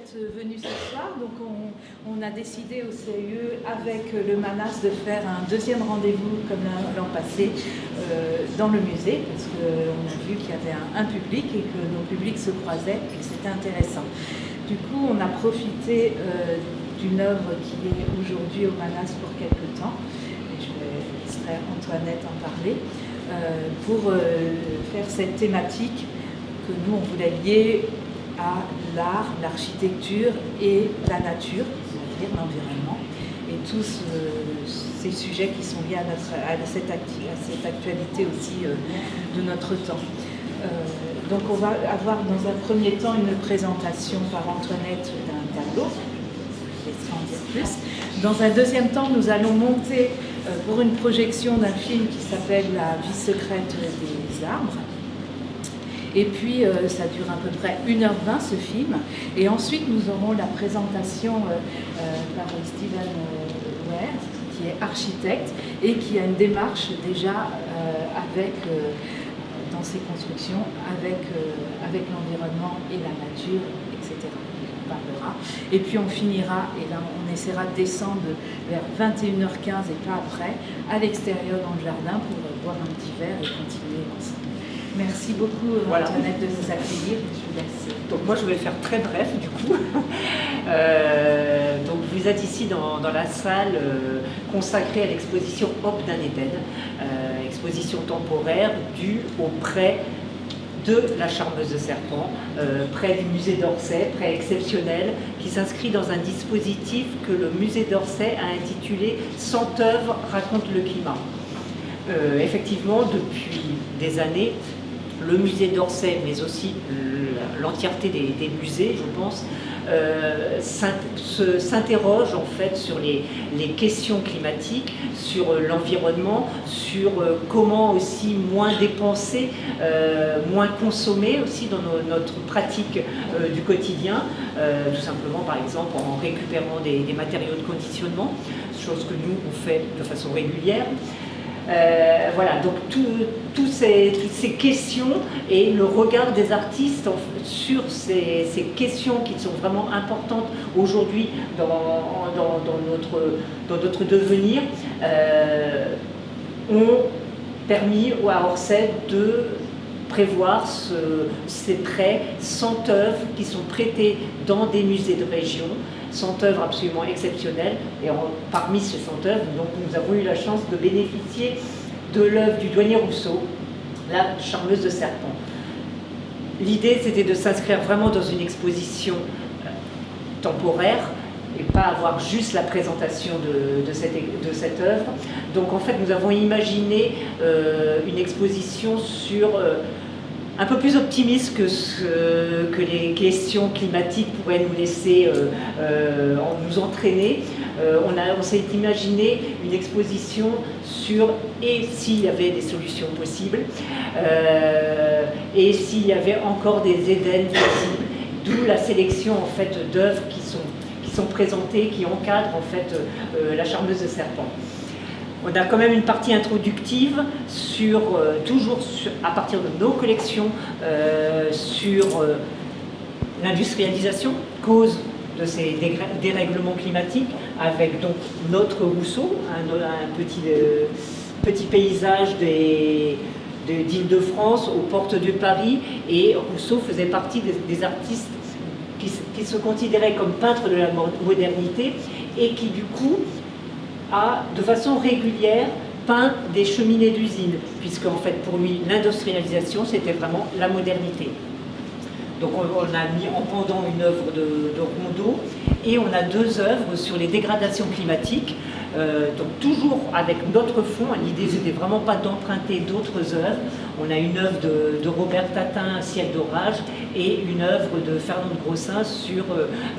d'être venus ce soir. Donc on a décidé au CIE avec le MANAS de faire un deuxième rendez-vous comme l'an passé dans le musée, parce qu'on a vu qu'il y avait un public et que nos publics se croisaient et que c'était intéressant. Du coup, on a profité d'une œuvre qui est aujourd'hui au MANAS pour quelque temps, et je laisserai Antoinette en parler, pour faire cette thématique que nous on voulait lier à l'art, l'architecture et la nature, c'est-à-dire l'environnement, et tous ces sujets qui sont liés à cette actualité aussi de notre temps. Donc on va avoir dans un premier temps une présentation par Antoinette d'un tableau, je laisserai en dire plus. Dans un deuxième temps, nous allons monter pour une projection d'un film qui s'appelle La vie secrète des arbres. Et puis, ça dure à peu près 1h20 ce film. Et ensuite, nous aurons la présentation par Steven Ware, qui est architecte et qui a une démarche déjà dans ses constructions avec l'environnement et la nature, etc. On parlera. Et puis, on finira, et là, on essaiera de descendre vers 21h15 et pas après, à l'extérieur dans le jardin pour boire un petit verre et continuer ensemble. Merci beaucoup, Antoinette, de nous accueillir. Je vous laisse. Donc moi, je vais faire très bref, du coup. Donc vous êtes ici dans la salle consacrée à l'exposition Hope d'un Éden, exposition temporaire due au prêt de la Charmeuse de Serpent, près du musée d'Orsay, prêt exceptionnel, qui s'inscrit dans un dispositif que le musée d'Orsay a intitulé « 100 œuvres racontent le climat ». Effectivement, depuis des années, le musée d'Orsay, mais aussi l'entièreté des musées, je pense, s'interroge en fait sur les questions climatiques, sur l'environnement, sur comment aussi moins dépenser, moins consommer aussi dans notre pratique du quotidien, tout simplement par exemple en récupérant des matériaux de conditionnement, chose que nous on fait de façon régulière. Voilà, donc toutes ces questions et le regard des artistes sur ces questions qui sont vraiment importantes aujourd'hui dans notre devenir ont permis à Orsay de prévoir ces prêts, 100 œuvres qui sont prêtées dans des musées de région, 100 œuvres absolument exceptionnelles. Et parmi ces 100 œuvres, donc, nous avons eu la chance de bénéficier de l'œuvre du douanier Rousseau, La Charmeuse de Serpent. L'idée, c'était de s'inscrire vraiment dans une exposition temporaire et pas avoir juste la présentation de cette œuvre. Donc en fait, nous avons imaginé une exposition sur un peu plus optimiste que les questions climatiques pourraient nous laisser nous entraîner. On s'est imaginé une exposition sur et s'il y avait des solutions possibles, et s'il y avait encore des Éden possibles, d'où la sélection en fait d'œuvres qui sont présentées, qui encadrent en fait la Charmeuse de Serpent. On a quand même une partie introductive toujours à partir de nos collections sur l'industrialisation, cause de ces dérèglements climatiques, avec donc notre Rousseau, un petit paysage d'Île-de-France aux portes de Paris, et Rousseau faisait partie des artistes qui se considérait comme peintre de la modernité et qui du coup a de façon régulière peint des cheminées d'usine, puisque en fait pour lui l'industrialisation c'était vraiment la modernité. Donc on a mis en pendant une œuvre de Rondeau, et on a 2 œuvres sur les dégradations climatiques, donc toujours avec notre fond. L'idée c'était vraiment pas d'emprunter d'autres œuvres. On a une œuvre de Robert Tatin, Ciel d'orage, et une œuvre de Fernand de Grossin sur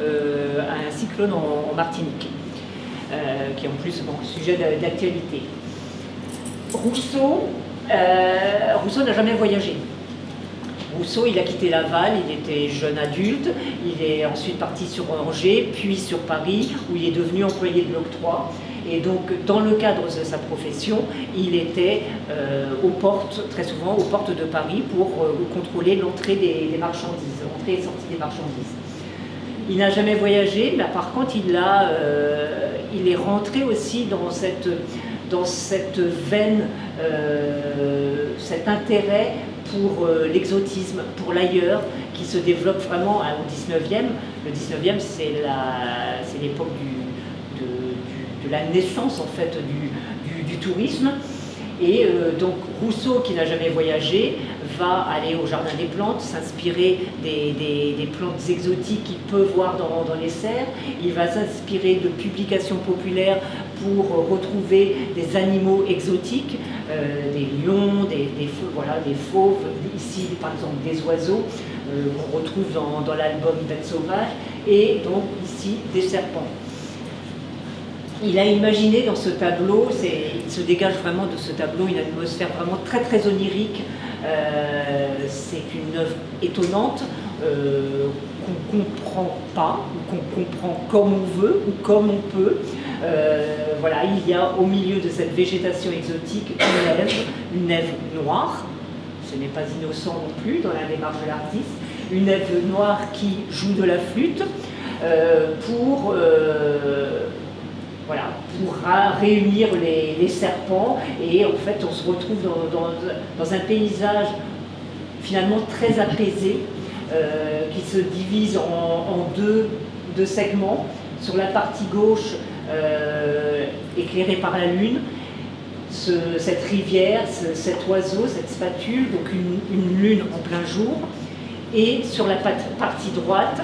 un cyclone en Martinique, qui est en plus sujet d'actualité. Rousseau n'a jamais voyagé. Rousseau, il a quitté Laval, il était jeune adulte, il est ensuite parti sur Angers, puis sur Paris, où il est devenu employé de l'octroi. Et donc, dans le cadre de sa profession, il était très souvent aux portes de Paris pour contrôler l'entrée des marchandises, l'entrée et sortie des marchandises. Il n'a jamais voyagé, mais par contre, il est rentré aussi dans cette veine, cet intérêt pour l'exotisme, pour l'ailleurs, qui se développe vraiment au 19e. Le 19e, c'est l'époque de la naissance en fait du tourisme. Et donc Rousseau, qui n'a jamais voyagé, va aller au Jardin des Plantes, s'inspirer des plantes exotiques qu'il peut voir dans les serres. Il va s'inspirer de publications populaires pour retrouver des animaux exotiques, des lions, des fauves, ici par exemple des oiseaux qu'on retrouve dans l'album Bêtes sauvages, et donc ici des serpents. Il a imaginé dans ce tableau, il se dégage vraiment de ce tableau une atmosphère vraiment très très onirique. C'est une œuvre étonnante qu'on ne comprend pas, ou qu'on comprend comme on veut ou comme on peut. Voilà, il y a au milieu de cette végétation exotique une Ève noire. Ce n'est pas innocent non plus dans la démarche de l'artiste. Une Ève noire qui joue de la flûte pour réunir les serpents, et en fait on se retrouve dans un paysage finalement très apaisé qui se divise en deux segments. Sur la partie gauche, éclairée par la lune, cette rivière, cet oiseau, cette spatule, donc une lune en plein jour, et sur la partie droite,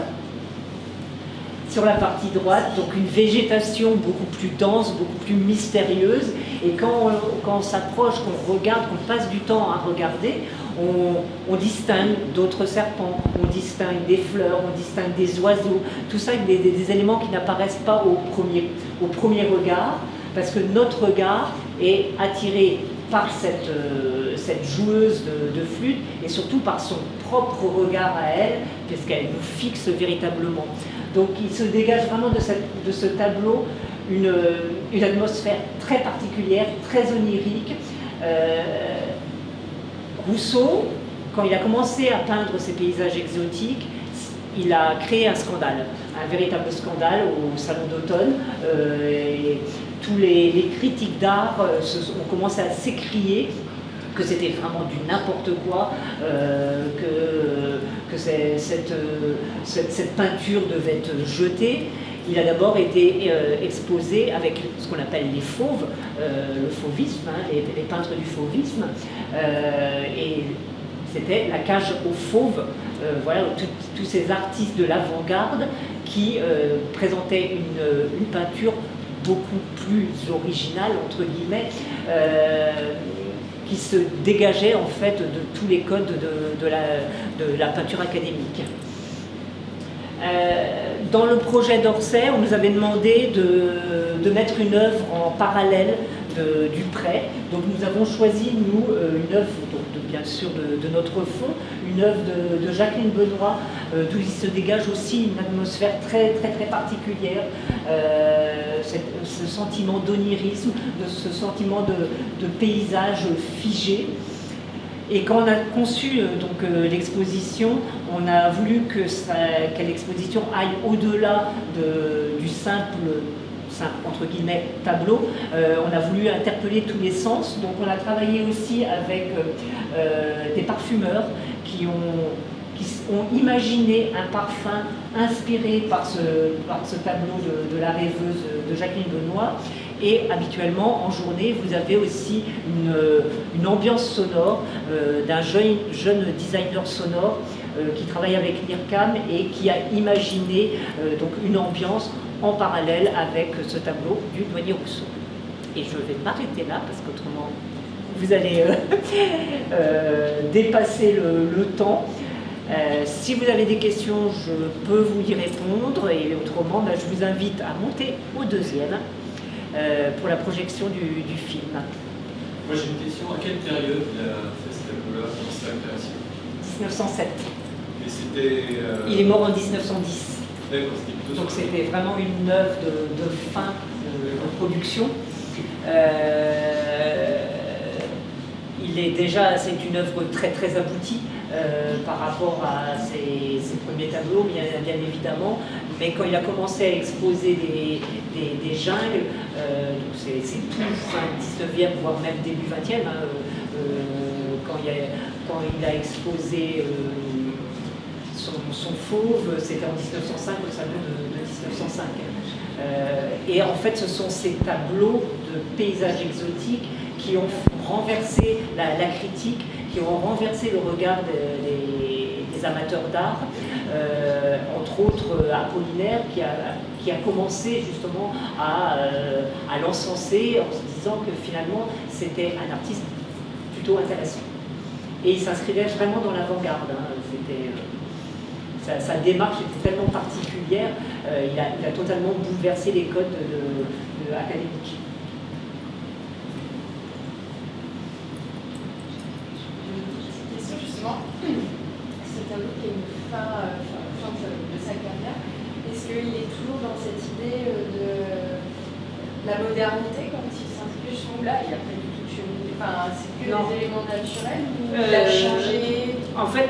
donc une végétation beaucoup plus dense, beaucoup plus mystérieuse. Et quand on s'approche, qu'on regarde, qu'on passe du temps à regarder, on distingue d'autres serpents, on distingue des fleurs, on distingue des oiseaux. Tout ça avec des éléments qui n'apparaissent pas au premier regard, parce que notre regard est attiré par cette joueuse de flûte, et surtout par son propre regard à elle, puisqu'elle nous fixe véritablement. Donc il se dégage vraiment de ce tableau une atmosphère très particulière, très onirique. Rousseau, quand il a commencé à peindre ces paysages exotiques, il a créé un scandale, un véritable scandale au Salon d'automne. Et tous les critiques d'art ont commencé à s'écrier que c'était vraiment du n'importe quoi, que cette peinture devait être jetée. Il a d'abord été exposé avec ce qu'on appelle les fauves, le fauvisme, les peintres du fauvisme, et c'était la cage aux fauves, voilà, tous ces artistes de l'avant-garde qui présentaient une peinture beaucoup plus originale, entre guillemets, qui se dégageait en fait de tous les codes de la peinture académique. Dans le projet d'Orsay, on nous avait demandé de mettre une œuvre en parallèle du prêt. Donc nous avons choisi, nous, une œuvre, bien sûr de notre fond, une œuvre de Jacqueline Benoît, d'où il se dégage aussi une atmosphère très très très particulière, ce sentiment d'onirisme, de ce sentiment de paysage figé. Et quand on a conçu l'exposition, on a voulu que l'exposition aille au-delà du simple entre guillemets tableau. On a voulu interpeller tous les sens, donc on a travaillé aussi avec des parfumeurs qui ont imaginé un parfum inspiré par ce tableau de la rêveuse de Jacqueline Benoît. Et habituellement, en journée, vous avez aussi une ambiance sonore d'un jeune designer sonore qui travaille avec l'IRCAM et qui a imaginé donc une ambiance en parallèle avec ce tableau du douanier Rousseau. Et je vais m'arrêter là, parce qu'autrement, vous allez dépasser le temps. Si vous avez des questions, je peux vous y répondre, et autrement, je vous invite à monter au deuxième pour la projection du film. Moi j'ai une question, à quelle période il a fait ce tableau-là dans sa création? 1907. Et c'était... Il est mort en 1910. D'accord, c'était plutôt... Donc c'était vraiment une œuvre de fin de production. C'est une œuvre très très aboutie par rapport à ses premiers tableaux, bien évidemment, mais quand il a commencé à exposer des jungles, donc c'est tout fin 19e, voire même début 20e, hein, quand il a exposé son fauve, c'était en 1905, au salon de 1905. Et en fait, ce sont ces tableaux de paysages exotiques qui ont renversé la critique, qui ont renversé le regard des amateurs d'art, entre autres Apollinaire, qui a commencé justement à l'encenser en se disant que finalement c'était un artiste plutôt intéressant. Et il s'inscrivait vraiment dans l'avant-garde. Sa démarche était tellement particulière, il a totalement bouleversé les codes académiques. Justement, ce tableau qui est une fin de sa carrière, est-ce qu'il est toujours dans cette idée de la modernité quand il s'inscrit justement là, il a pas du tout cheminé, enfin c'est que Non. des éléments naturels ou il a changé? En fait,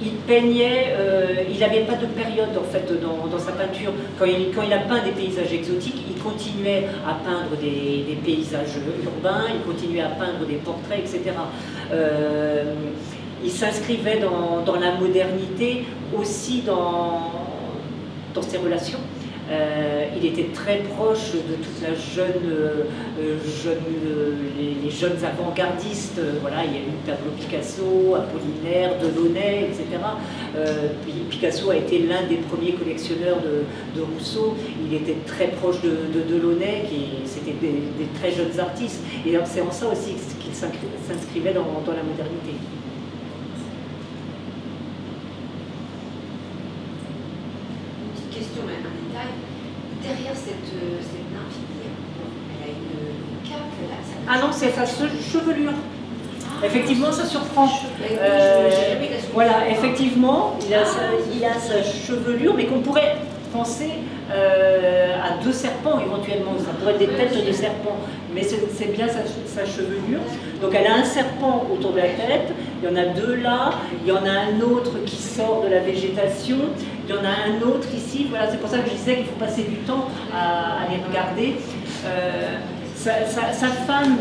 il peignait, il n'avait pas de période en fait dans sa peinture. Quand il a peint des paysages exotiques, il continuait à peindre des paysages urbains, il continuait à peindre des portraits, etc. Il s'inscrivait dans la modernité aussi dans ses relations. Il était très proche de toute la les jeunes avant-gardistes. Voilà, il y a eu Pablo Picasso, Apollinaire, Delaunay, etc. Picasso a été l'un des premiers collectionneurs de Rousseau. Il était très proche de Delaunay, c'était des très jeunes artistes. Et c'est en ça aussi qu'il s'inscrivait dans la modernité. Question, mais un détail. Derrière cette nymphe, elle a une cape là. Ah non, c'est sa chevelure. Effectivement, ça surprend. Voilà, effectivement, il a sa chevelure, mais qu'on pourrait penser à deux serpents éventuellement. Ça pourrait être des têtes de serpents, mais c'est bien sa chevelure. Donc elle a un serpent autour de la tête, il y en a deux là, il y en a un autre qui sort de la végétation, il y en a un autre ici. Voilà, c'est pour ça que je disais qu'il faut passer du temps à les regarder. Sa femme,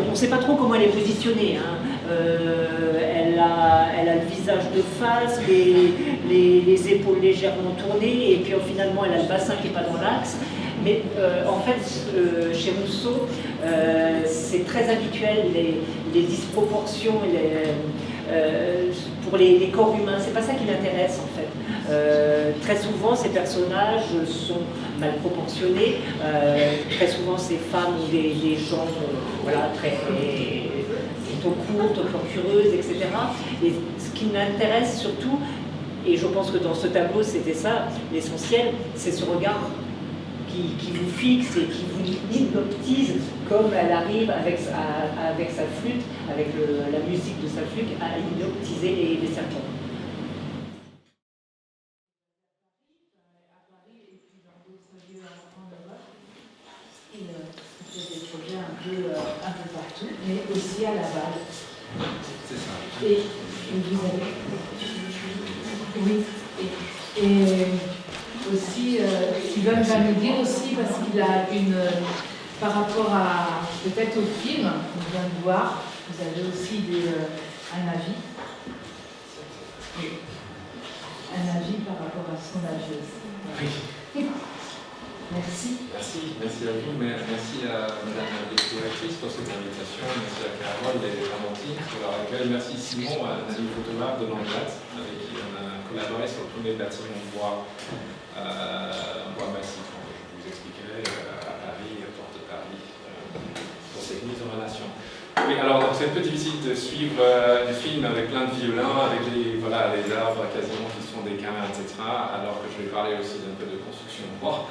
on ne sait pas trop comment elle est positionnée. Hein. Elle a le visage de face, les épaules légèrement tournées, et puis finalement elle a le bassin qui n'est pas dans l'axe. Mais en fait, chez Rousseau, c'est très habituel, les disproportions, pour les corps humains. C'est pas ça qui l'intéresse en fait. Très souvent, ces personnages sont mal proportionnés. Très souvent, ces femmes ont des jambes voilà, plutôt courtes, tortueuses, etc. Et ce qui m'intéresse surtout, et je pense que dans ce tableau, c'était ça, l'essentiel, c'est ce regard qui vous fixe et qui vous hypnotise, comme elle arrive avec sa flûte, avec la musique de sa flûte, à hypnotiser les serpents. Il fait des projets un peu partout, mais aussi à Laval. C'est ça. Et vous avez... Oui. Et aussi, Steven va nous dire aussi, parce qu'il a par rapport à, peut-être au film qu'on vient de voir, vous avez aussi un avis. Un avis par rapport à son avis aussi. Oui. Merci. Merci à vous, merci à Madame la directrice pour cette invitation, merci à Carole et Valentine pour leur accueil, merci Simon, un ami photographe de Langlat, avec qui on a collaboré sur le premier bâtiment de bois massif, je vous expliquerai, à Paris, à Porte de Paris, pour cette mise en relation. Oui, alors donc c'est un peu difficile de suivre du film avec plein de violins, avec les arbres quasiment qui sont des câlins, etc., alors que je vais parler aussi d'un peu de construction de bois.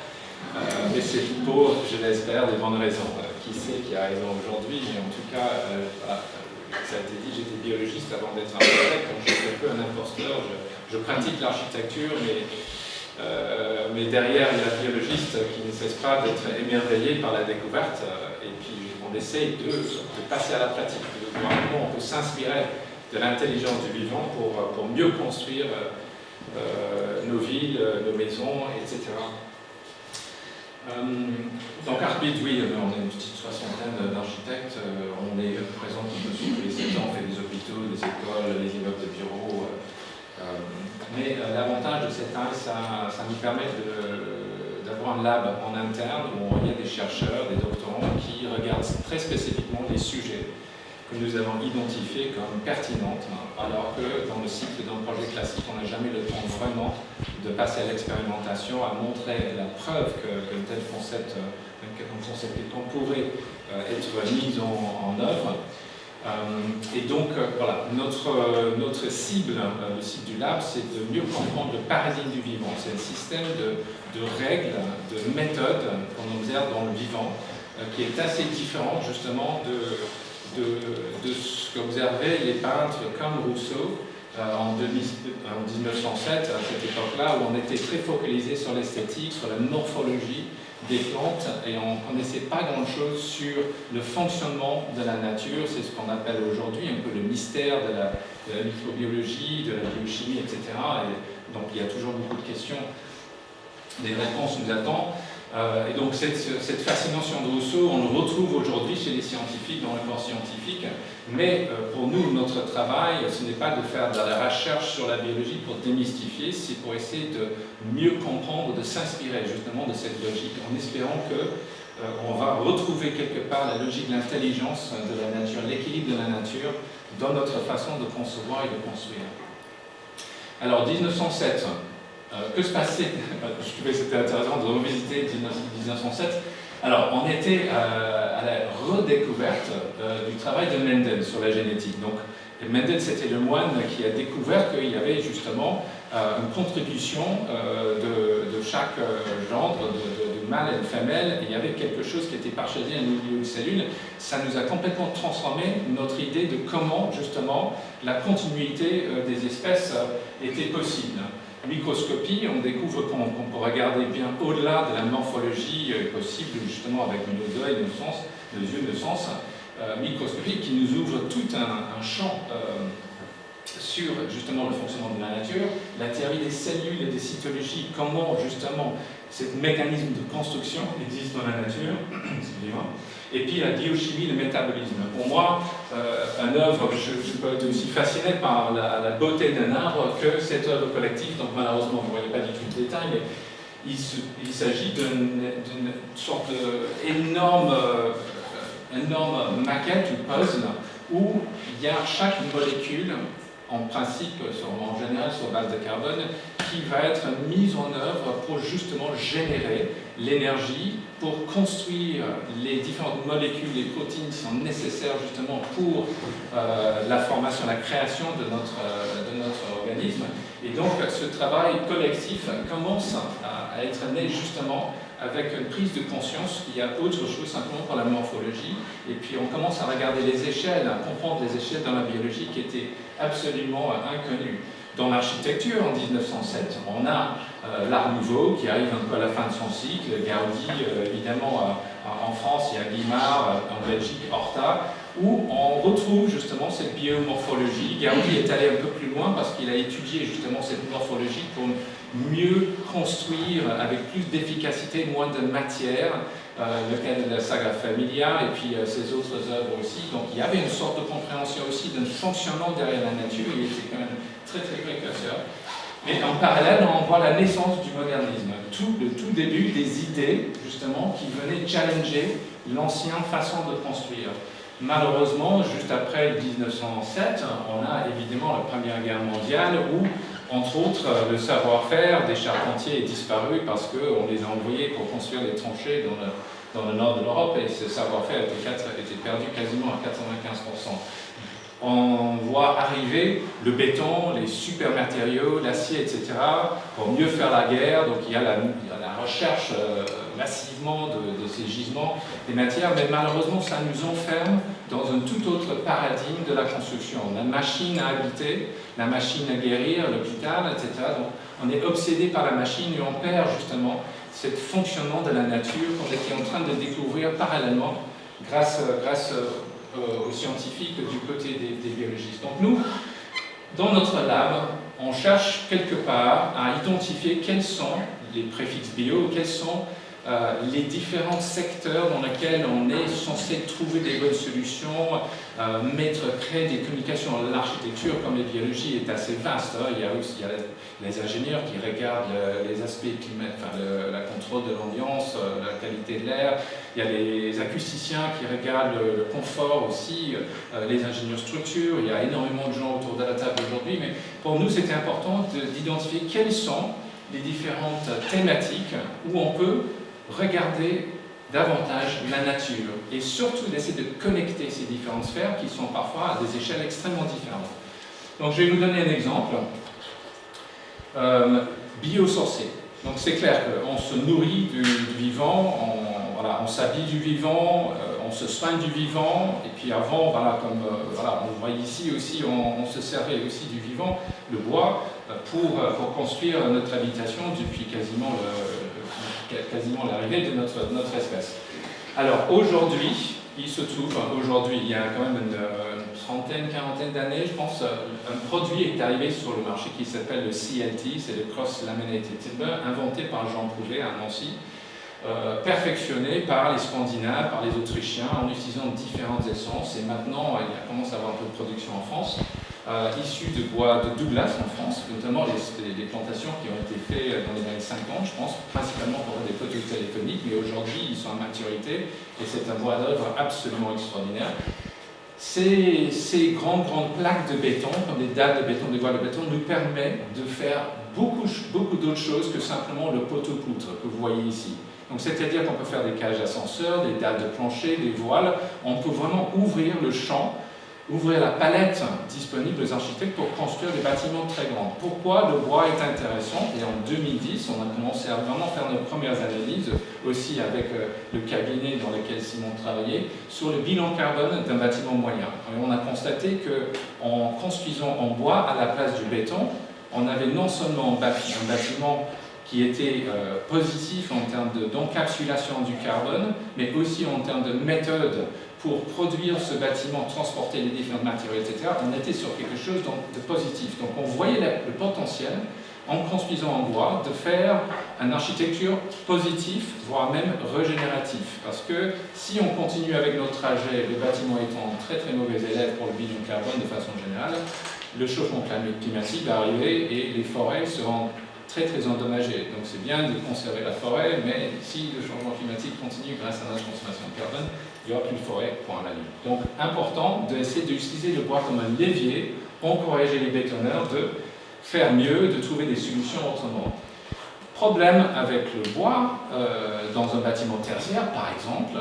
Mais c'est pour, je l'espère, des bonnes raisons. Qui sait qui a raison aujourd'hui, mais en tout cas, ça a été dit, j'étais biologiste avant d'être architecte, donc je suis un peu un imposteur. Je pratique l'architecture, mais derrière, il y a un biologiste qui ne cesse pas d'être émerveillé par la découverte, et puis on essaye de passer à la pratique, de voir comment on peut s'inspirer de l'intelligence du vivant pour mieux construire nos villes, nos maisons, etc. Donc Artbid, oui, on est une petite soixantaine d'architectes, on est présents un peu sur tous les secteurs, on fait des hôpitaux, des écoles, des immeubles de bureaux. Mais l'avantage de cette taille, ça nous permet d'avoir un lab en interne où il y a des chercheurs, des doctorants qui regardent très spécifiquement les sujets que nous avons identifiés comme pertinentes, alors que dans le cycle d'un projet classique, on n'a jamais le temps vraiment de passer à l'expérimentation, à montrer la preuve qu'un tel concept quelconque pourrait être mis en œuvre. Et donc, voilà, notre cible, le cible du lab, c'est de mieux comprendre le paradigme du vivant. C'est un système de règles, de méthodes qu'on observe dans le vivant, qui est assez différent justement de ce qu'observaient les peintres comme Rousseau en 1907, à cette époque-là, où on était très focalisé sur l'esthétique, sur la morphologie des plantes, et on ne connaissait pas grand-chose sur le fonctionnement de la nature. C'est ce qu'on appelle aujourd'hui un peu le mystère de la microbiologie, de la biochimie, etc. Et donc il y a toujours beaucoup de questions. Les réponses nous attendent. Et donc cette fascination de Rousseau, on le retrouve aujourd'hui chez les scientifiques, dans le corps scientifique, mais pour nous, notre travail, ce n'est pas de faire de la recherche sur la biologie pour démystifier, c'est pour essayer de mieux comprendre, de s'inspirer justement de cette logique, en espérant qu'on va retrouver quelque part la logique de l'intelligence de la nature, l'équilibre de la nature, dans notre façon de concevoir et de construire. Alors, 1907. Que se passait? Je trouvais que c'était intéressant de revisiter 1907. Alors, on était à la redécouverte du travail de Mendel sur la génétique. Donc, Mendel, c'était le moine qui a découvert qu'il y avait justement une contribution de chaque gendre, de mâle et de femelle, et il y avait quelque chose qui était partagé à niveau de cellules. Ça nous a complètement transformé notre idée de comment, justement, la continuité des espèces était possible. Microscopie, on découvre qu'on peut regarder bien au-delà de la morphologie possible, justement avec nos yeux de sens, microscopie qui nous ouvre tout un champ sur justement le fonctionnement de la nature, la théorie des cellules et des cytologies, comment justement ce mécanisme de construction existe dans la nature, et puis la biochimie, le métabolisme. Pour moi, un œuvre, je peux être aussi fasciné par la beauté d'un arbre que cette œuvre collective, donc malheureusement vous ne voyez pas du tout le détail, mais il s'agit d'une sorte d'énorme maquette ou puzzle où il y a chaque molécule, en principe, en général sur base de carbone, qui va être mise en œuvre pour justement générer l'énergie, pour construire les différentes molécules, les protéines qui sont nécessaires justement pour la formation, la création de notre organisme. Et donc ce travail collectif commence à être né justement avec une prise de conscience qu'il y a autre chose simplement pour la morphologie, et puis on commence à regarder les échelles, à comprendre les échelles dans la biologie qui étaient absolument inconnues. Dans l'architecture, en 1907, on a l'Art Nouveau qui arrive un peu à la fin de son cycle, Gaudi, évidemment en France, il y a Guimard, en Belgique, Horta, où on retrouve justement cette biomorphologie. Gaudi est allé un peu plus loin parce qu'il a étudié justement cette morphologie pour mieux construire avec plus d'efficacité, moins de matière, le cas de la saga Familia et puis ses autres œuvres aussi. Donc il y avait une sorte de compréhension aussi d'un fonctionnement derrière la nature, il était quand même très précurseur. Mais en parallèle, on voit la naissance du modernisme, le tout début des idées justement qui venaient challenger l'ancienne façon de construire. Malheureusement, juste après 1907, on a évidemment la Première Guerre mondiale où, entre autres, le savoir-faire des charpentiers est disparu parce qu'on les a envoyés pour construire des tranchées dans le nord de l'Europe et ce savoir-faire était perdu quasiment à 95%. On voit arriver le béton, les super matériaux, l'acier, etc., pour mieux faire la guerre. Donc il y a la recherche massivement de ces gisements, des matières, mais malheureusement ça nous enferme dans un tout autre paradigme de la construction. La machine à habiter, la machine à guérir, l'hôpital, etc. Donc on est obsédé par la machine et on perd justement ce fonctionnement de la nature qu'on était en train de découvrir parallèlement grâce aux scientifiques du côté des biologistes. Donc nous, dans notre lab, on cherche quelque part à identifier quels sont les préfixes bio, quels sont les différents secteurs dans lesquels on est censé trouver des bonnes solutions, créer des communications. L'architecture, comme la biologie, est assez vaste. Hein. Il y a les ingénieurs qui regardent les aspects climatiques, enfin, la contrôle de l'ambiance, la qualité de l'air. Il y a les acousticiens qui regardent le confort aussi, les ingénieurs structure. Il y a énormément de gens autour de la table aujourd'hui, mais pour nous, c'était important d'identifier quelles sont les différentes thématiques où on peut regarder davantage la nature et surtout d'essayer de connecter ces différentes sphères qui sont parfois à des échelles extrêmement différentes. Donc je vais vous donner un exemple. Biosourcé. Donc c'est clair qu'on se nourrit du vivant, on s'habille du vivant, on se soigne du vivant, et puis avant, on le voit ici aussi, on se servait aussi du vivant, le bois, pour construire notre habitation depuis quasiment l'arrivée de notre espèce. Alors aujourd'hui, il se trouve, il y a quand même une trentaine, quarantaine d'années, je pense, un produit est arrivé sur le marché qui s'appelle le CLT, c'est le Cross Laminated Timber, inventé par Jean Prouvé à Nancy, perfectionné par les Scandinaves, par les Autrichiens, en utilisant différentes essences, et maintenant il commence à avoir un peu de production en France, issus de bois de Douglas en France, notamment les plantations qui ont été faites dans les années 50, je pense, principalement pour des poteaux téléphoniques, mais aujourd'hui ils sont à maturité, et c'est un bois d'œuvre absolument extraordinaire. Ces grandes plaques de béton, comme des dalles de béton, des voiles de béton, nous permettent de faire beaucoup d'autres choses que simplement le poteau-poutre que vous voyez ici. Donc c'est-à-dire qu'on peut faire des cages d'ascenseurs, des dalles de plancher, des voiles, on peut vraiment ouvrir le champ, ouvrir la palette disponible aux architectes pour construire des bâtiments très grands. Pourquoi le bois est intéressant? Et en 2010, on a commencé à vraiment faire nos premières analyses, aussi avec le cabinet dans lequel Simon travaillait, sur le bilan carbone d'un bâtiment moyen. Et on a constaté qu'en construisant en bois à la place du béton, on avait non seulement un bâtiment qui était positif en termes d'encapsulation du carbone, mais aussi en termes de méthode pour produire ce bâtiment, transporter les différentes matériaux, etc. On était sur quelque chose de positif. Donc on voyait le potentiel, en construisant en bois, de faire une architecture positive, voire même régénérative. Parce que si on continue avec notre trajet, le bâtiment étant très très mauvais élève pour le bilan carbone de façon générale, le changement climatique va arriver et les forêts seront très très endommagées. Donc c'est bien de conserver la forêt, mais si le changement climatique continue grâce à notre consommation de carbone, il n'y aura plus de forêt, point à la ligne. Donc important d'essayer d'utiliser le bois comme un levier, encourager les bétonneurs de faire mieux, de trouver des solutions autrement. Problème avec le bois, dans un bâtiment tertiaire par exemple,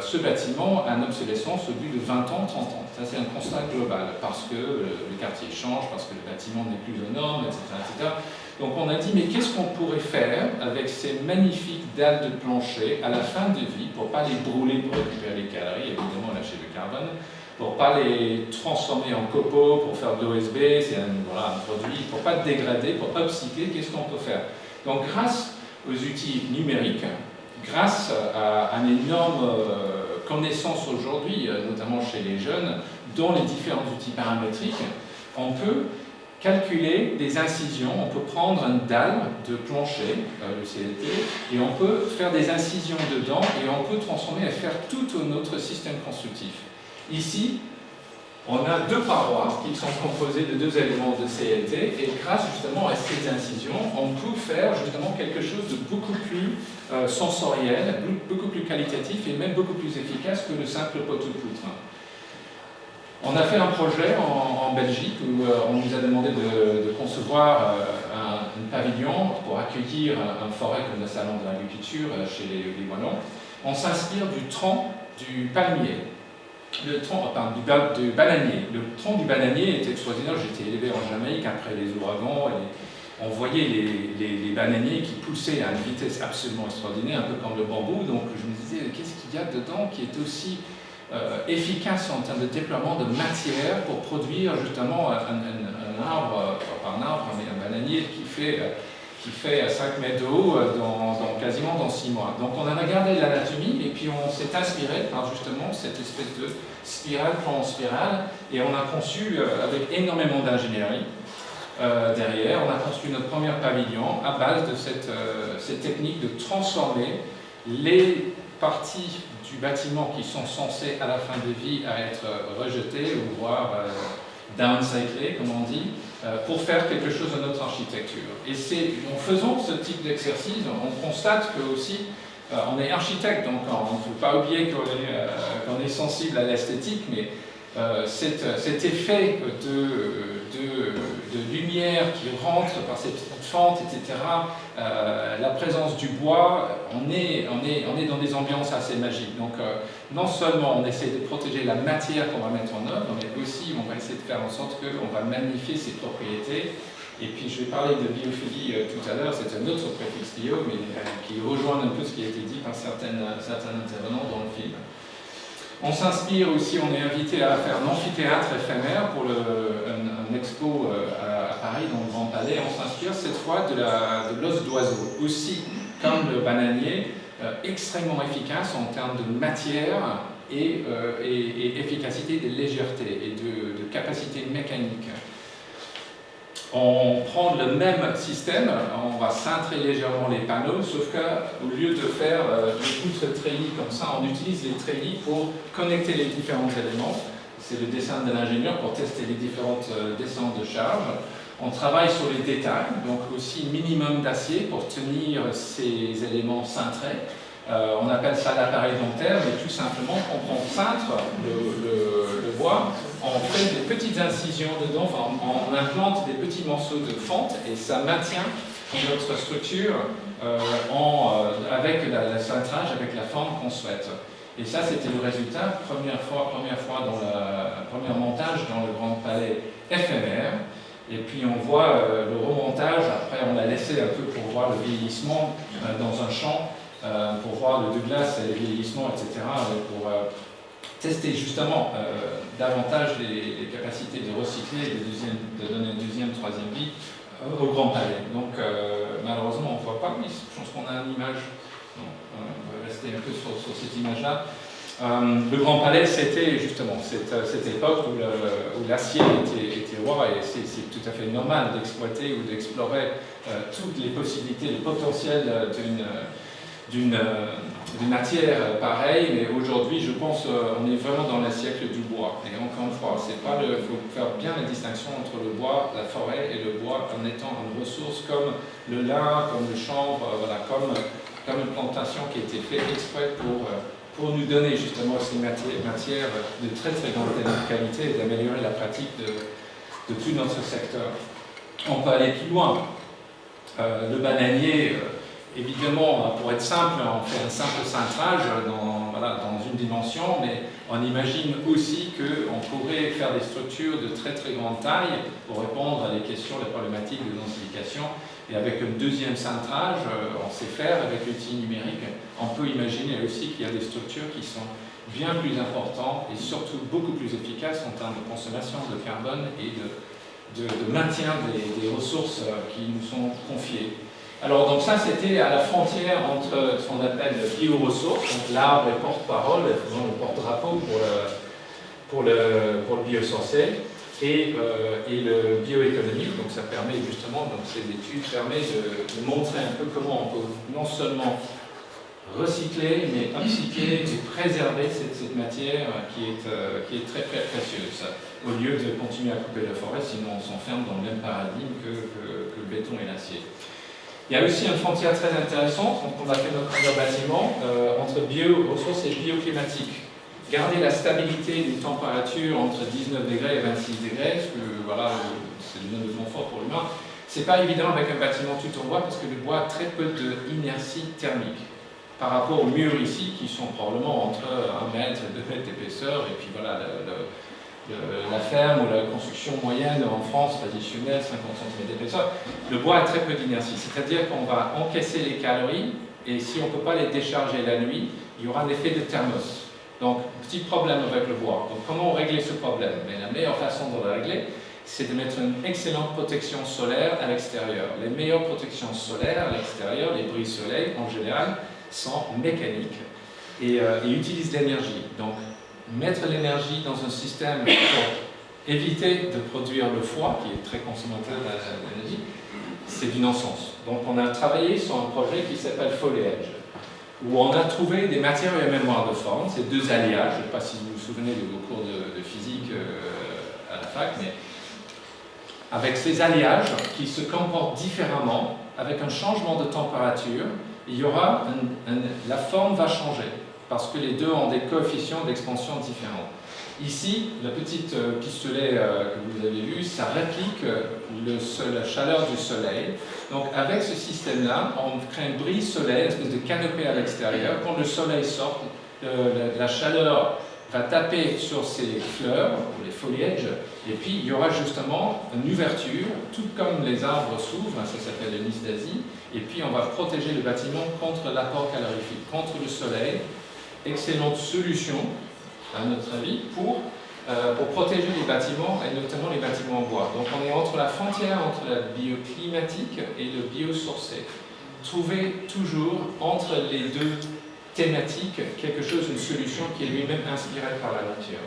ce bâtiment a une obsolescence au bout de 20 ans, 30 ans. Ça c'est un constat global, parce que le quartier change, parce que le bâtiment n'est plus aux normes, etc., etc. Donc on a dit, mais qu'est-ce qu'on pourrait faire avec ces magnifiques dalles de plancher à la fin de vie, pour ne pas les brûler pour récupérer les calories, évidemment lâcher le carbone, pour ne pas les transformer en copeaux, pour faire de l'OSB, c'est un produit, pour ne pas dégrader, pour upcycler, qu'est-ce qu'on peut faire? Donc grâce aux outils numériques, grâce à une énorme connaissance aujourd'hui, notamment chez les jeunes, dans les différents outils paramétriques, on peut calculer des incisions, on peut prendre une dalle de plancher, le CLT, et on peut faire des incisions dedans, et on peut transformer et faire tout notre système constructif. Ici, on a deux parois qui sont composées de deux éléments de CLT, et grâce justement à ces incisions, on peut faire justement quelque chose de beaucoup plus sensoriel, beaucoup plus qualitatif, et même beaucoup plus efficace que le simple poteau-poutre. On a fait un projet en Belgique où on nous a demandé de concevoir un pavillon pour accueillir un forêt comme le salon de l'agriculture chez les Wallons. On s'inspire du tronc du palmier, du bananier. Le tronc du bananier est extraordinaire. J'étais élevé en Jamaïque après les ouragans et on voyait les bananiers qui poussaient à une vitesse absolument extraordinaire, un peu comme le bambou. Donc je me disais, qu'est-ce qu'il y a dedans qui est aussi efficace en termes de déploiement de matière pour produire justement un arbre, pas un arbre, mais un bananier qui fait 5 mètres de haut quasiment dans 6 mois. Donc on a regardé l'anatomie et puis on s'est inspiré par justement cette espèce de spirale, plan en spirale, et on a conçu avec énormément d'ingénierie derrière. On a construit notre premier pavillon à base de cette technique de transformer les parties du bâtiment qui sont censées à la fin de vie à être rejetées ou voire downcyclées, comme on dit, pour faire quelque chose de notre architecture. Et c'est en faisant ce type d'exercice, on constate que aussi on est architecte, donc on ne faut pas oublier qu'on est sensible à l'esthétique, mais cet effet de lumière qui rentre par cette fente, etc., la présence du bois, on est dans des ambiances assez magiques. Donc non seulement on essaie de protéger la matière qu'on va mettre en œuvre, mais aussi on va essayer de faire en sorte qu'on va magnifier ses propriétés. Et puis je vais parler de biophilie tout à l'heure, c'est un autre préfixe bio, mais qui rejoint un peu ce qui a été dit par certains intervenants dans le film. On s'inspire aussi, on est invité à faire un amphithéâtre éphémère pour un expo à Paris, dans le Grand Palais. On s'inspire cette fois de l'os d'oiseau, aussi comme le bananier, extrêmement efficace en termes de matière et efficacité, de légèreté et de capacité mécanique. On prend le même système, on va cintrer légèrement les panneaux, sauf qu'au lieu de faire des poutres treillis comme ça, on utilise les treillis pour connecter les différents éléments. C'est le dessin de l'ingénieur pour tester les différentes descentes de charge. On travaille sur les détails, donc aussi minimum d'acier pour tenir ces éléments cintrés. On appelle ça l'appareil dentaire, mais tout simplement, quand on cintre le bois, on fait des petites incisions dedans, enfin, on implante des petits morceaux de fente et ça maintient notre structure avec le cintrage, avec la forme qu'on souhaite. Et ça, c'était le résultat, première fois dans le premier montage dans le Grand Palais éphémère. Et puis on voit le remontage, après on l'a laissé un peu pour voir le vieillissement dans un champ, pour voir le Douglas et le vieillissement, etc., pour tester justement davantage les capacités de recycler et de donner une deuxième, troisième vie au Grand Palais. Donc malheureusement on ne voit pas, oui, je pense qu'on a une image, on va rester un peu sur cette image-là. Le Grand Palais, c'était justement cette époque où l'acier était roi, et c'est tout à fait normal d'exploiter ou d'explorer toutes les possibilités, le potentiel d'une matière pareille, mais aujourd'hui, je pense, on est vraiment dans le siècle du bois. Et encore une fois, il faut faire bien la distinction entre le bois, la forêt, et le bois en étant une ressource comme le lin, comme le chanvre, voilà, comme une plantation qui a été faite exprès pour nous donner justement ces matières de très très grande qualité et d'améliorer la pratique de tout notre secteur. On peut aller plus loin. Le bananier, évidemment, pour être simple, on fait un simple cintrage dans une dimension, mais on imagine aussi qu'on pourrait faire des structures de très très grande taille pour répondre à des questions, les problématiques de densification. Et avec un deuxième cintrage, on sait faire avec l'outil numérique. On peut imaginer aussi qu'il y a des structures qui sont bien plus importantes et surtout beaucoup plus efficaces en termes de consommation de carbone et de maintien des ressources qui nous sont confiées. Alors donc ça c'était à la frontière entre ce qu'on appelle le bioressources, donc l'arbre est porte-parole, faisant le porte-drapeau pour le biosourcé, et le bioéconomique. Donc ça permet justement, donc ces études permettent de montrer un peu comment on peut non seulement recycler, mais upcycler et préserver cette matière qui est très très précieuse, au lieu de continuer à couper la forêt, sinon on s'enferme dans le même paradigme que le béton et l'acier. Il y a aussi une frontière très intéressante, donc on a fait notre premier bâtiment, entre bioressources et bioclimatique. Garder la stabilité d'une température entre 19 degrés et 26 degrés, parce que voilà, c'est le zone de confort pour l'humain. C'est pas évident avec un bâtiment tout en bois, parce que le bois a très peu d'inertie thermique par rapport aux murs ici, qui sont probablement entre 1 mètre et 2 mètres d'épaisseur, et puis voilà, la ferme ou la construction moyenne en France traditionnelle, 50 cm d'épaisseur, le bois a très peu d'inertie, c'est-à-dire qu'on va encaisser les calories, et si on ne peut pas les décharger la nuit, il y aura un effet de thermos. Donc, petit problème avec le bois. Donc, comment régler ce problème? Mais la meilleure façon de le régler, c'est de mettre une excellente protection solaire à l'extérieur. Les meilleures protections solaires à l'extérieur, les brise-soleil en général, sont mécaniques et utilisent l'énergie. Donc, mettre l'énergie dans un système pour éviter de produire le froid, qui est très consommateur d'énergie, c'est du non-sens. Donc on a travaillé sur un projet qui s'appelle Foliage, où on a trouvé des matériaux et mémoires de forme, ces deux alliages, je ne sais pas si vous vous souvenez de vos cours de physique à la fac, mais avec ces alliages qui se comportent différemment, avec un changement de température, il y aura la forme va changer, parce que les deux ont des coefficients d'expansion différents. Ici, le petit pistolet que vous avez vu, ça réplique la chaleur du soleil. Donc avec ce système-là, on crée une brise soleil, une espèce de canopée à l'extérieur. Quand le soleil sort, la chaleur va taper sur ces fleurs, ou les foliages, et puis il y aura justement une ouverture, tout comme les arbres s'ouvrent, ça s'appelle le Nice d'Asie, et puis on va protéger le bâtiment contre l'apport calorifique, contre le soleil. Excellente solution, à notre avis, pour protéger les bâtiments, et notamment les bâtiments en bois. Donc on est entre la frontière entre la bioclimatique et le biosourcé. Trouvez toujours entre les deux thématiques quelque chose, une solution qui est lui-même inspirée par la nature.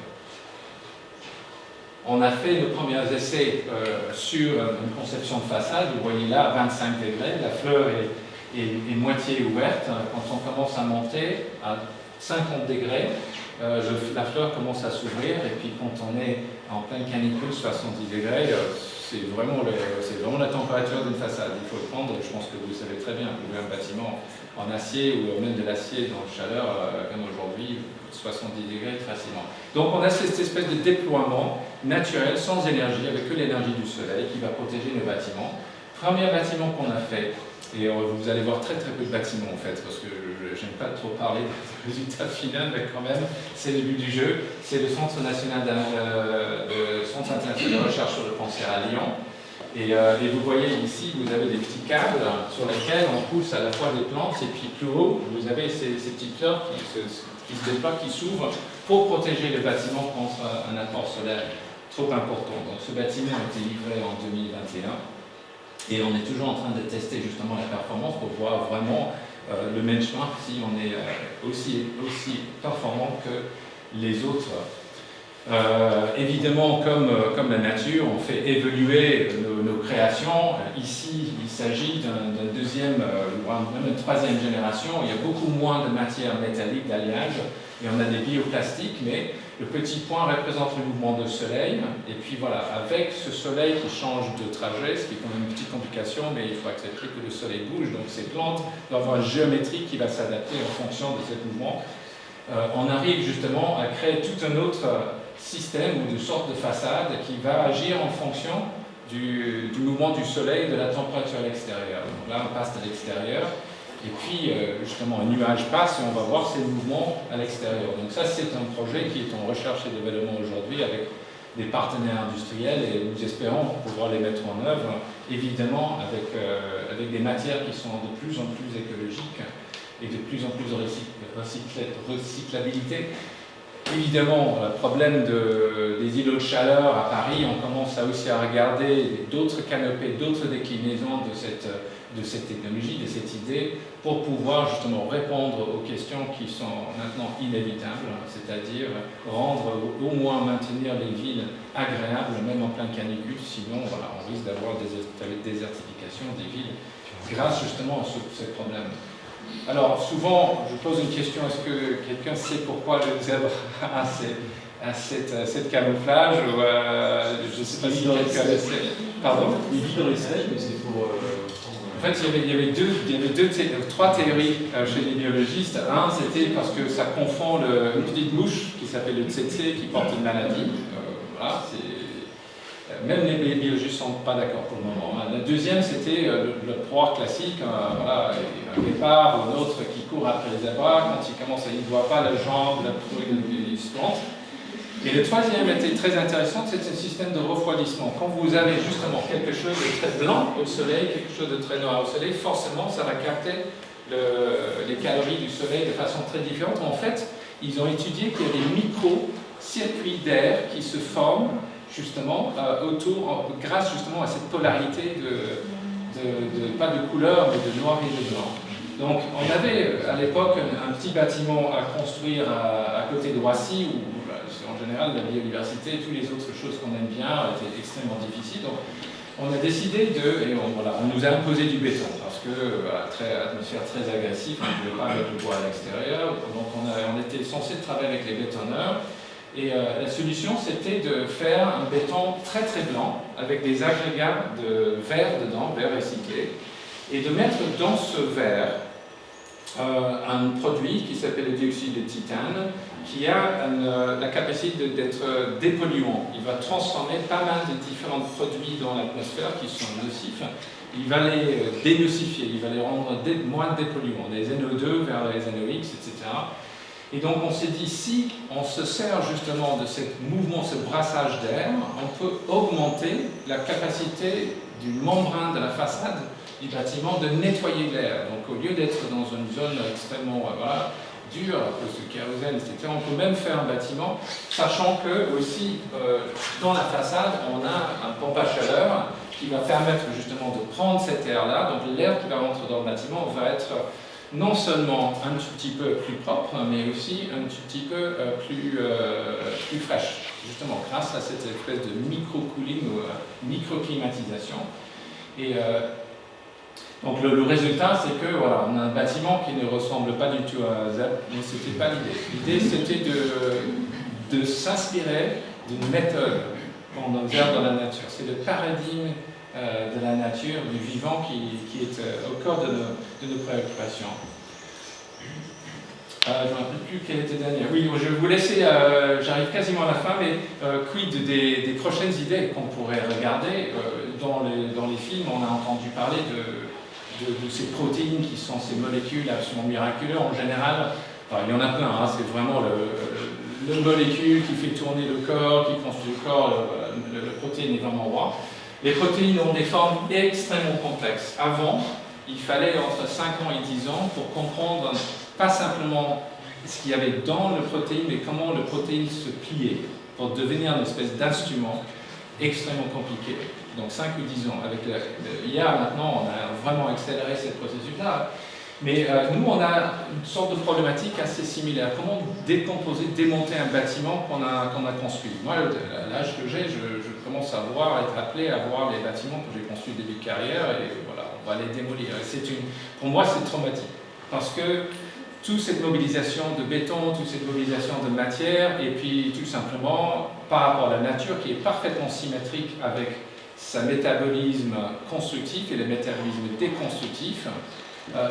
On a fait nos premiers essais sur une conception de façade. Vous voyez là, à 25 degrés, la fleur est moitié ouverte. Quand on commence à monter à 50 degrés, la fleur commence à s'ouvrir, et puis quand on est en pleine canicule, 70 degrés, c'est vraiment la température d'une façade. Il faut le prendre, je pense que vous le savez très bien, vous avez un bâtiment en acier ou même de l'acier dans la chaleur, comme aujourd'hui, 70 degrés facilement. Donc on a cette espèce de déploiement naturel, sans énergie, avec que l'énergie du soleil qui va protéger nos bâtiments. Premier bâtiment qu'on a fait, et vous allez voir très peu de bâtiments en fait, parce que j'aime pas trop parler du résultat final, mais quand même, c'est le but du jeu. C'est le Centre international de recherche sur le cancer à Lyon. Et vous voyez ici, vous avez des petits câbles sur lesquels on pousse à la fois des plantes, et puis plus haut, vous avez ces petites fleurs qui se déploient, qui s'ouvrent pour protéger le bâtiment contre un apport solaire trop important. Donc ce bâtiment a été livré en 2021. Et on est toujours en train de tester justement la performance pour voir vraiment le benchmark si on est aussi performant que les autres. Évidemment, comme la nature, on fait évoluer nos créations. Ici, il s'agit d'une deuxième, même une troisième génération. Il y a beaucoup moins de matière métallique d'alliage, et on a des bioplastiques, mais le petit point représente le mouvement de soleil. Et puis voilà, avec ce soleil qui change de trajet, ce qui est quand même une petite complication, mais il faut accepter que le soleil bouge, donc ces plantes doivent avoir une géométrie qui va s'adapter en fonction de ce mouvement. On arrive justement à créer tout un autre système ou de sorte de façade qui va agir en fonction du mouvement du soleil, de la température à l'extérieur. Donc là, on passe à l'extérieur, et puis justement un nuage passe et on va voir ces mouvements à l'extérieur. Donc ça, c'est un projet qui est en recherche et développement aujourd'hui avec des partenaires industriels, et nous espérons pouvoir les mettre en œuvre, évidemment avec des matières qui sont de plus en plus écologiques et de plus en plus de recyclabilité. Évidemment, le problème des îlots de chaleur à Paris, on commence aussi à regarder d'autres canopées, d'autres déclinaisons de cette technologie, de cette idée, pour pouvoir justement répondre aux questions qui sont maintenant inévitables, c'est-à-dire rendre, au moins maintenir les villes agréables, même en pleine canicule, sinon voilà, on risque d'avoir des désertifications des villes grâce justement à ce problème. Alors souvent, je pose une question, est-ce que quelqu'un sait pourquoi le zèbre a cette camouflage je ne sais pas si quelqu'un le sait. Pardon ? Il vit dans les seiches, mais c'est pour... En fait, il y avait trois théories chez les biologistes. Un, c'était parce que ça confond une petite mouche qui s'appelle le tsetse, qui porte une maladie. Voilà, même les biologistes ne sont pas d'accord pour le moment. La deuxième, c'était le proie classique, voilà, un guépard ou un autre qui court après les zébras. Quand il ne voit pas la jambe, la proie, il se plante. Et le troisième était très intéressant, c'est un système de refroidissement. Quand vous avez justement quelque chose de très blanc au soleil, quelque chose de très noir au soleil, forcément, ça va capter les calories du soleil de façon très différente. En fait, ils ont étudié qu'il y a des micro-circuits d'air qui se forment justement grâce justement à cette polarité pas de couleur, mais de noir et de blanc. Donc on avait à l'époque un petit bâtiment à construire à côté de Roissy, où en général, la biodiversité, toutes les autres choses qu'on aime bien étaient extrêmement difficiles. Donc, on a décidé on nous a imposé du béton parce que atmosphère très agressive, on ne pouvait pas mettre le bois à l'extérieur. Donc on était censé travailler avec les bétonneurs. Et la solution, c'était de faire un béton très très blanc avec des agrégats de verre dedans, verre recyclé, et de mettre dans ce verre un produit qui s'appelle le dioxyde de titane, qui a la capacité d'être dépolluant. Il va transformer pas mal de différents produits dans l'atmosphère qui sont nocifs. Il va les dénocifier, il va les rendre moins dépolluants, les NO2 vers les NOx, etc. Et donc on s'est dit, si on se sert justement de ce mouvement, ce brassage d'air, on peut augmenter la capacité d'une membrane de la façade du bâtiment de nettoyer l'air. Donc au lieu d'être dans une zone extrêmement dure à cause du kérosène, etc., on peut même faire un bâtiment, sachant que aussi dans la façade, on a un pompe à chaleur qui va permettre justement de prendre cet air-là. Donc l'air qui va rentrer dans le bâtiment va être non seulement un tout petit peu plus propre, mais aussi un tout petit peu plus fraîche, justement grâce à cette espèce de micro-cooling ou micro-climatisation. Et donc le résultat, c'est que voilà, on a un bâtiment qui ne ressemble pas du tout à ZEP, mais ce n'était pas l'idée. L'idée, c'était de s'inspirer d'une méthode qu'on observe dans la nature. C'est le paradigme de la nature, du vivant qui est au cœur de nos préoccupations. Je ne me rappelle plus quelle était la dernière. Oui, je vais vous laisser, j'arrive quasiment à la fin, mais quid des prochaines idées qu'on pourrait regarder dans les films. On a entendu parler de ces protéines qui sont ces molécules absolument miraculeuses. En général, enfin, il y en a plein, hein, c'est vraiment le molécule qui fait tourner le corps, qui construit le corps, le protéine est vraiment roi. Les protéines ont des formes extrêmement complexes. Avant, il fallait entre 5 ans et 10 ans pour comprendre pas simplement ce qu'il y avait dans le protéine, mais comment le protéine se pliait pour devenir une espèce d'instrument extrêmement compliqué. Donc 5 ou 10 ans. Avec l'IA, maintenant, on a vraiment accéléré ce processus-là. Mais nous, on a une sorte de problématique assez similaire. Comment décomposer, démonter un bâtiment qu'on a construit? Moi, à l'âge que j'ai, je commence à être appelé à voir les bâtiments que j'ai construits au début de carrière, et voilà, on va les démolir. Pour moi, c'est traumatique. Parce que toute cette mobilisation de béton, toute cette mobilisation de matière, et puis tout simplement, par rapport à la nature qui est parfaitement symétrique avec sa métabolisme constructif et le métabolisme déconstructif,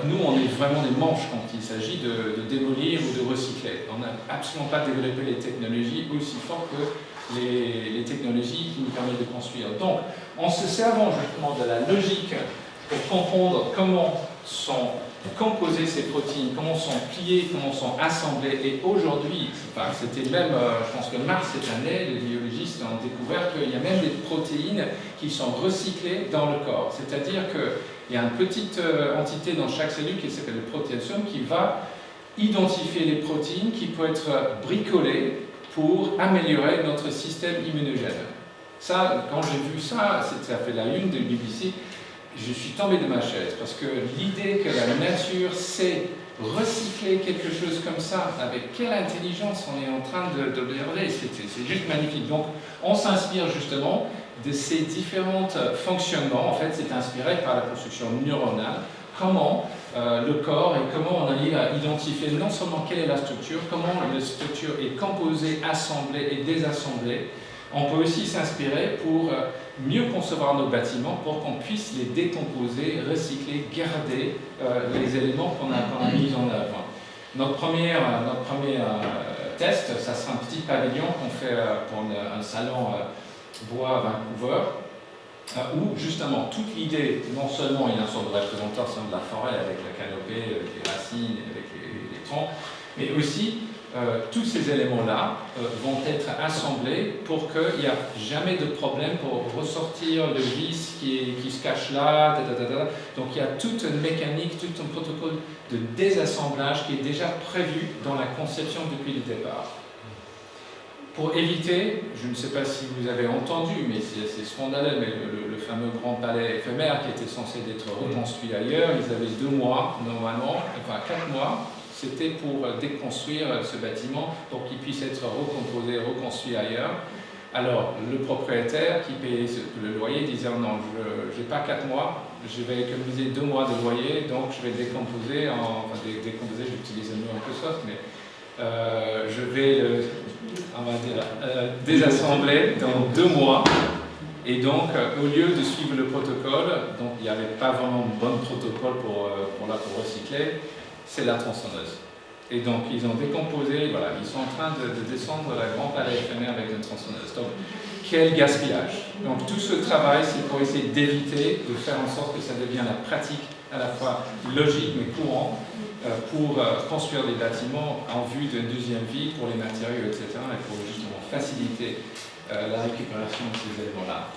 nous, on est vraiment des manches quand il s'agit de démolir ou de recycler. On n'a absolument pas développé les technologies aussi fort que les technologies qui nous permettent de construire. Donc, en se servant justement de la logique pour comprendre comment sont composées ces protéines, comment sont pliées, comment sont assemblées, et aujourd'hui, enfin, c'était même, je pense que mars cette année, les biologistes ont découvert qu'il y a même des protéines qui sont recyclées dans le corps. C'est-à-dire qu'il y a une petite entité dans chaque cellule qui s'appelle le protéasome qui va identifier les protéines qui peuvent être bricolées pour améliorer notre système immunogène. Ça, quand j'ai vu ça, ça fait la une de BBC, je suis tombé de ma chaise, parce que l'idée que la nature sait recycler quelque chose comme ça, avec quelle intelligence on est en train d'observer, c'est juste magnifique. Donc on s'inspire justement de ces différents fonctionnements. En fait, c'est inspiré par la construction neuronale, comment le corps et comment on arrive à identifier non seulement quelle est la structure, comment la structure est composée, assemblée et désassemblée. On peut aussi s'inspirer pour mieux concevoir nos bâtiments, pour qu'on puisse les décomposer, recycler, garder les éléments qu'on a mis en œuvre. Notre premier test, ça sera un petit pavillon qu'on fait pour un salon bois à Vancouver, où justement toute l'idée, non seulement il y a une sorte de représentation de la forêt avec la canopée, avec les racines, avec les troncs, mais aussi tous ces éléments-là vont être assemblés pour qu'il n'y ait jamais de problème pour ressortir le vis qui se cache là. Donc il y a toute une mécanique, tout un protocole de désassemblage qui est déjà prévu dans la conception depuis le départ. Pour éviter, je ne sais pas si vous avez entendu, mais c'est scandaleux, mais le fameux grand palais éphémère qui était censé être reconstruit ailleurs, ils avaient 2 mois normalement, enfin 4 mois, c'était pour déconstruire ce bâtiment pour qu'il puisse être recomposé, reconstruit ailleurs. Alors, le propriétaire qui payait le loyer disait oh non, je n'ai pas 4 mois, je vais économiser 2 mois de loyer, donc je vais décomposer, décomposer, j'utilise un mot un peu soft, mais je vais on va dire, désassembler dans 2 mois. Et donc, au lieu de suivre le protocole, donc il n'y avait pas vraiment un bon protocole pour recycler, c'est la tronçonneuse. Et donc, ils ont décomposé, voilà, ils sont en train de descendre la grande palais éphémère avec une tronçonneuse. Donc, quel gaspillage! Donc, tout ce travail, c'est pour essayer d'éviter, de faire en sorte que ça devienne la pratique à la fois logique mais courant pour construire des bâtiments en vue d'une deuxième vie pour les matériaux, etc. et pour justement faciliter la récupération de ces éléments-là.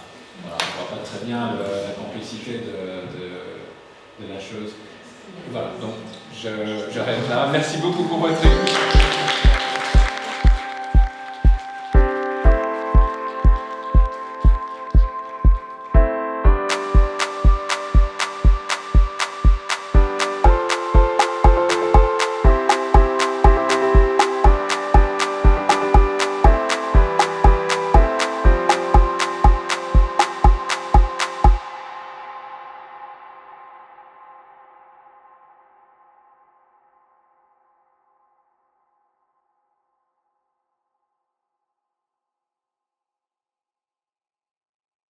Voilà, on ne voit pas très bien la complexité de la chose. Voilà, donc j'arrête là. Merci beaucoup pour votre écoute.